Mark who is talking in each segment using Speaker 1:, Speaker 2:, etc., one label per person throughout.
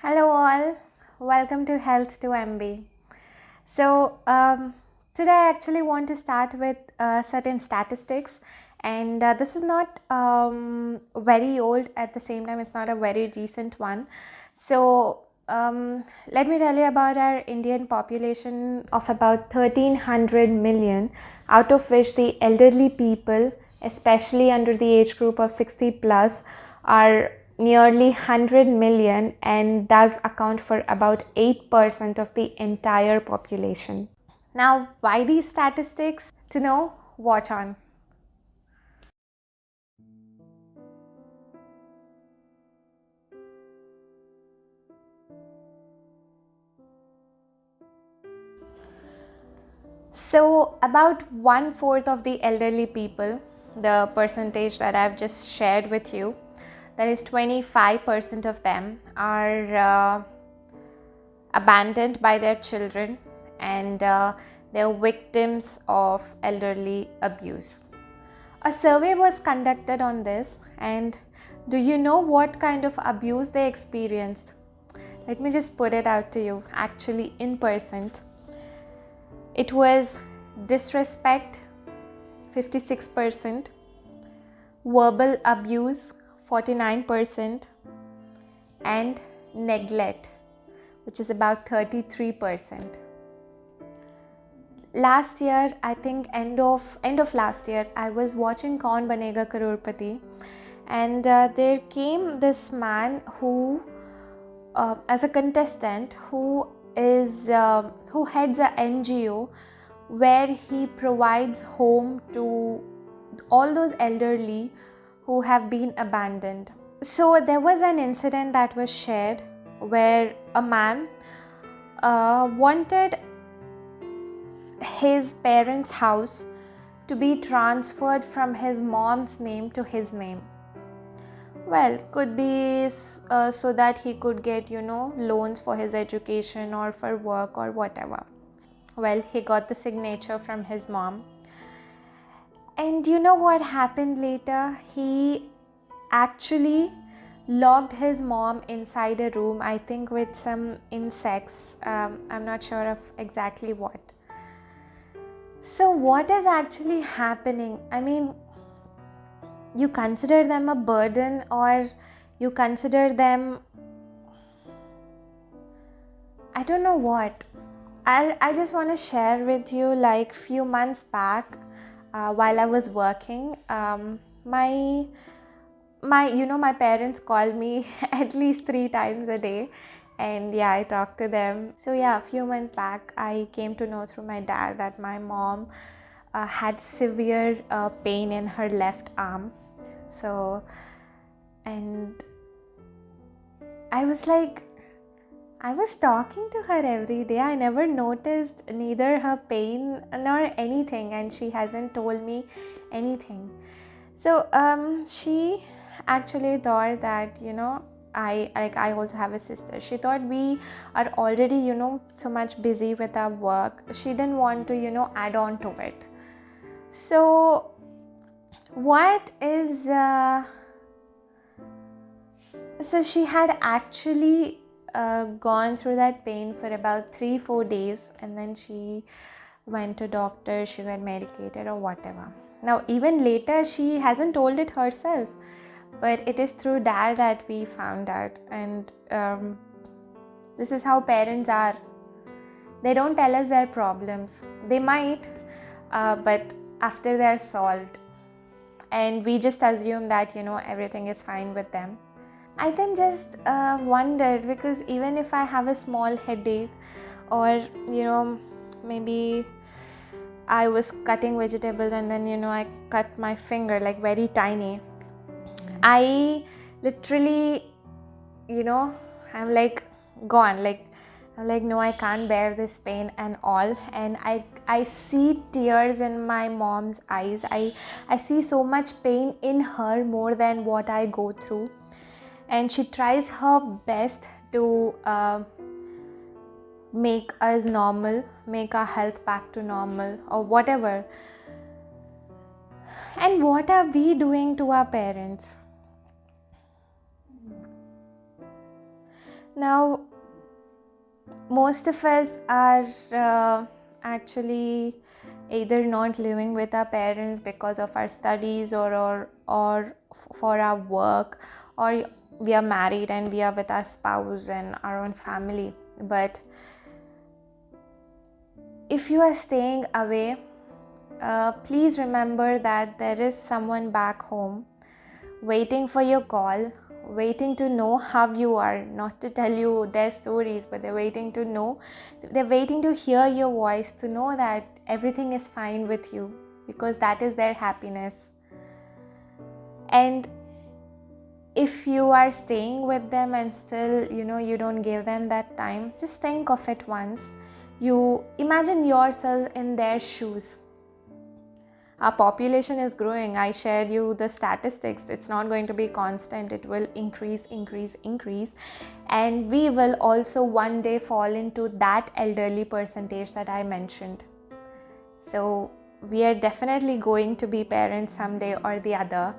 Speaker 1: Hello, all. Welcome to Health to MB. So, today I actually want to start with certain statistics, and this is not very old. At the same time, it's not a very recent one. So, let me tell you about our Indian population of about 1300 million, out of which the elderly people, especially under the age group of 60 plus, are nearly 100 million and does account for about 8% of the entire population. Now, why these statistics? To know, watch on. So, about 1/4 of the elderly people, the percentage that I've just shared with you, that is 25% of them, are abandoned by their children and they're victims of elderly abuse. A survey was conducted on this, and do you know what kind of abuse they experienced? Let me just put it out to you, actually, in percent. It was disrespect, 56%, verbal abuse, 49%, and neglect, which is about 33%. Last year, I think end of last year, I was watching Kaun Banega Crorepati, and there came this man who, as a contestant, who heads a NGO where he provides home to all those elderly who have been abandoned. So there was an incident that was shared where a man wanted his parents' house to be transferred from his mom's name to his name. Well, could be so that he could get, loans for his education or for work or whatever. Well, he got the signature from his mom. And you know what happened later? He actually locked his mom inside a room, I think with some insects. I'm not sure of exactly what. So, what is actually happening? I mean, you consider them a burden, or you consider them, I don't know what. I just want to share with you, like, few months back, while I was working, my parents called me at least 3 times a day, and yeah, I talked to them. So yeah, a few months back, I came to know through my dad that my mom had severe pain in her left arm. So, and I was like, I was talking to her every day. I never noticed neither her pain nor anything, and she hasn't told me anything. So she actually thought that, I also have a sister. She thought we are already, so much busy with our work. She didn't want to, add on to it. So what is so she had actually gone through that pain for about 3-4 days, and then she went to doctor, she got medicated or whatever. Now even later, she hasn't told it herself, but it is through dad that we found out. And this is how parents are. They don't tell us their problems. They might, but after they're solved, and we just assume that everything is fine with them. I then just wondered, because even if I have a small headache, or maybe I was cutting vegetables and then I cut my finger like very tiny, I literally, I'm like gone, like I'm like, no, I can't bear this pain and all. And I see tears in my mom's eyes. I see so much pain in her, more than what I go through. And she tries her best to make us normal, make our health back to normal or whatever. And what are we doing to our parents? Now, most of us are actually either not living with our parents because of our studies or for our work, or we are married and we are with our spouse and our own family. But if you are staying away, please remember that there is someone back home waiting for your call, waiting to know how you are, not to tell you their stories, but they're waiting to hear your voice, to know that everything is fine with you, because that is their happiness. And if you are staying with them and still, you don't give them that time, just think of it once. You imagine yourself in their shoes. Our population is growing. I shared you the statistics. It's not going to be constant. It will increase. And we will also one day fall into that elderly percentage that I mentioned. So we are definitely going to be parents someday or the other.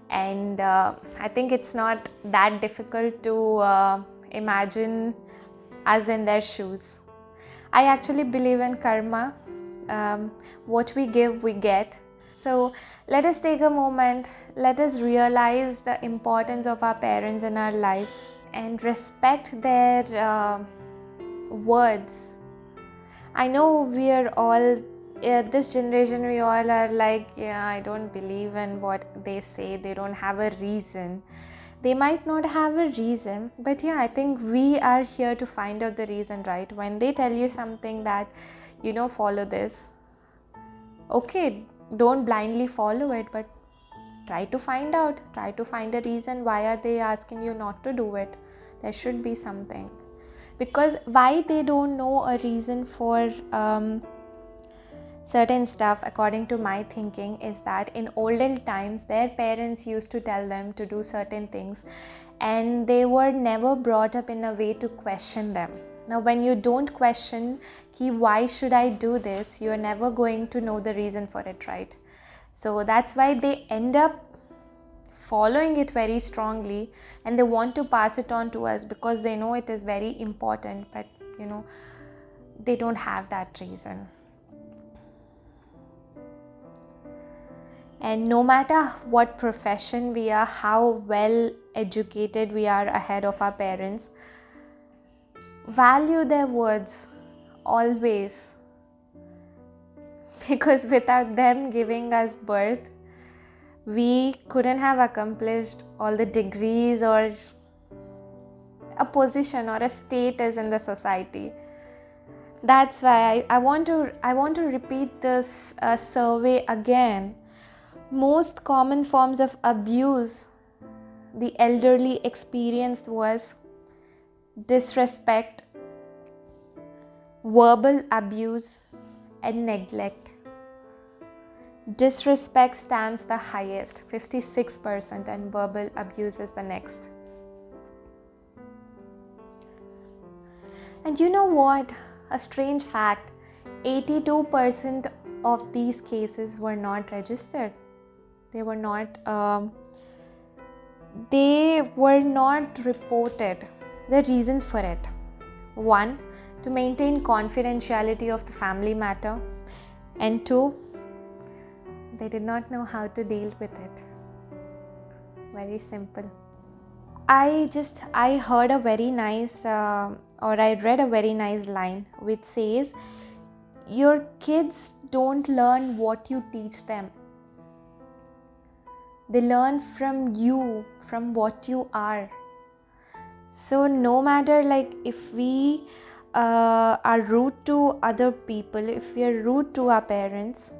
Speaker 1: And I think it's not that difficult to imagine us in their shoes. I actually believe in karma. What we give, we get. So let us take a moment. Let us realize the importance of our parents in our lives and respect their words. I know we are all, this generation, we all are like, yeah, I don't believe in what they say. They don't have a reason. They might not have a reason, but yeah, I think we are here to find out the reason, right? When they tell you something that, follow this, okay, don't blindly follow it, but try to find a reason. Why are they asking you not to do it? There should be something. Because why they don't know a reason for certain stuff, according to my thinking, is that in olden times their parents used to tell them to do certain things, and they were never brought up in a way to question them. Now when you don't question, why should I do this, you're never going to know the reason for it, right? So that's why they end up following it very strongly, and they want to pass it on to us because they know it is very important, but they don't have that reason. And no matter what profession we are, how well educated we are ahead of our parents, value their words always. Because without them giving us birth, we couldn't have accomplished all the degrees or a position or a status in the society. That's why I want to repeat this survey again. Most common forms of abuse the elderly experienced was disrespect, verbal abuse, and neglect. Disrespect stands the highest, 56%, and verbal abuse is the next. And you know what? A strange fact, 82% of these cases were not registered. They were not reported. The reasons for it: 1, to maintain confidentiality of the family matter, and 2, they did not know how to deal with it. Very simple. I heard a very nice or I read a very nice line which says, your kids don't learn what you teach them. They learn from you, from what you are. So no matter if we are rude to other people, if we are rude to our parents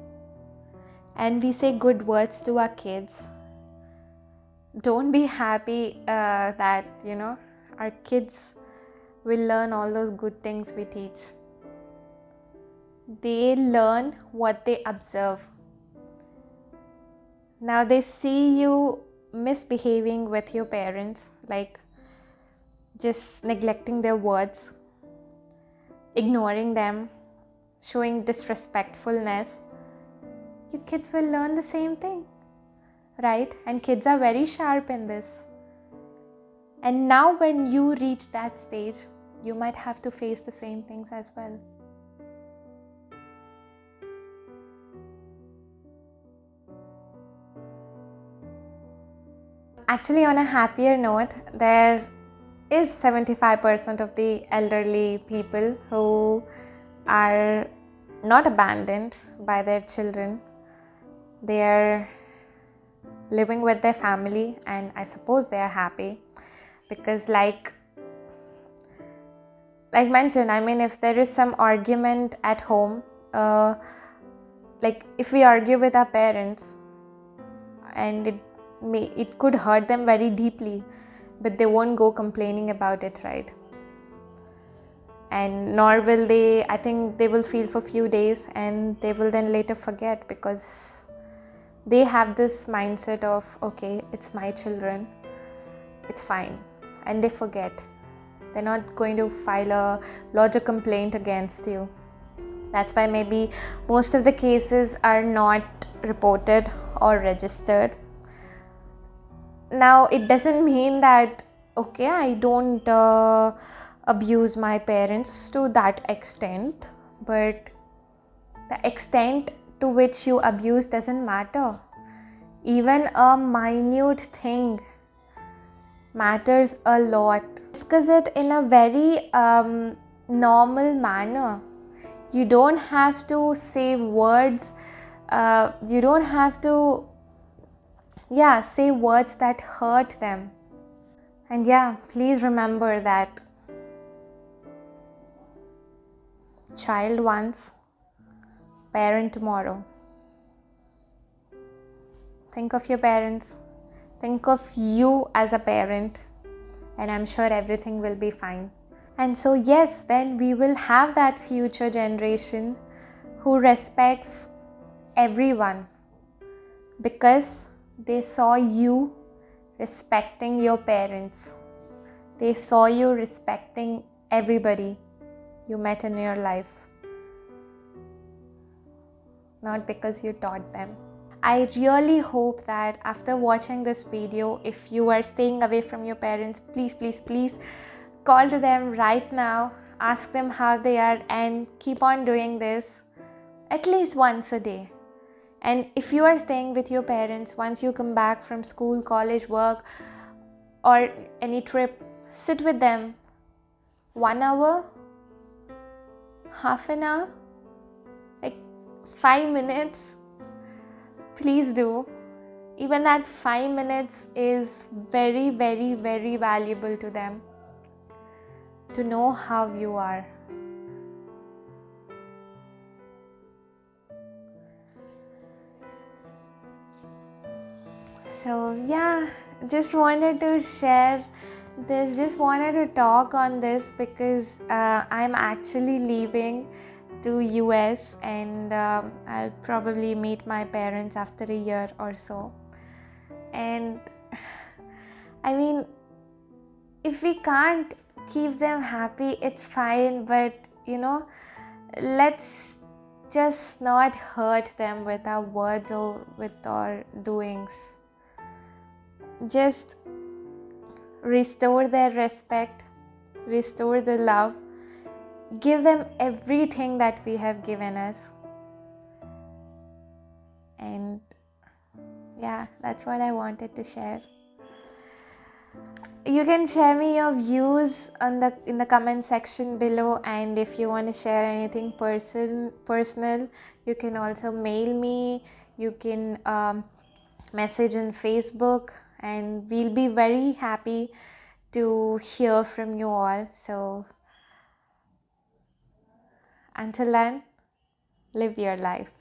Speaker 1: and we say good words to our kids, don't be happy that our kids will learn all those good things we teach. They learn what they observe. Now they see you misbehaving with your parents, like just neglecting their words, ignoring them, showing disrespectfulness. Your kids will learn the same thing, right? And kids are very sharp in this. And now when you reach that stage, you might have to face the same things as well. Actually, on a happier note, there is 75% of the elderly people who are not abandoned by their children. They are living with their family, and I suppose they are happy because like mentioned, I mean, if there is some argument at home, like if we argue with our parents and it could hurt them very deeply, but they won't go complaining about it, right? And nor will they, I think they will feel for a few days and they will then later forget, because they have this mindset of, okay, it's my children, it's fine, and they forget. They're not going to file a lodge a complaint against you. That's why maybe most of the cases are not reported or registered. Now, it doesn't mean that, okay, I don't abuse my parents to that extent, but the extent to which you abuse doesn't matter. Even a minute thing matters a lot. Discuss it in a very normal manner. You don't have to say words, you don't have to say words that hurt them. And please remember that child once, parent tomorrow. Think of your parents, think of you as a parent, and I'm sure everything will be fine. And so yes, then we will have that future generation who respects everyone, because they saw you respecting your parents. They saw you respecting everybody you met in your life, not because you taught them. I really hope that after watching this video, if you are staying away from your parents, please, please, please call to them right now, ask them how they are, and keep on doing this at least once a day. And if you are staying with your parents, once you come back from school, college, work, or any trip, sit with them 1 hour, half an hour, like 5 minutes. Please do. Even that 5 minutes is very, very, very valuable to them, to know how you are. So just wanted to share this, just wanted to talk on this, because I'm actually leaving to US, and I'll probably meet my parents after a year or so. And I mean, if we can't keep them happy, it's fine, but let's just not hurt them with our words or with our doings. Just restore their respect, restore the love, give them everything that we have given us. And that's what I wanted to share. You can share me your views in the comment section below, and if you want to share anything personal, you can also mail me, you can message on Facebook, and we'll be very happy to hear from you all. So until then, live your life.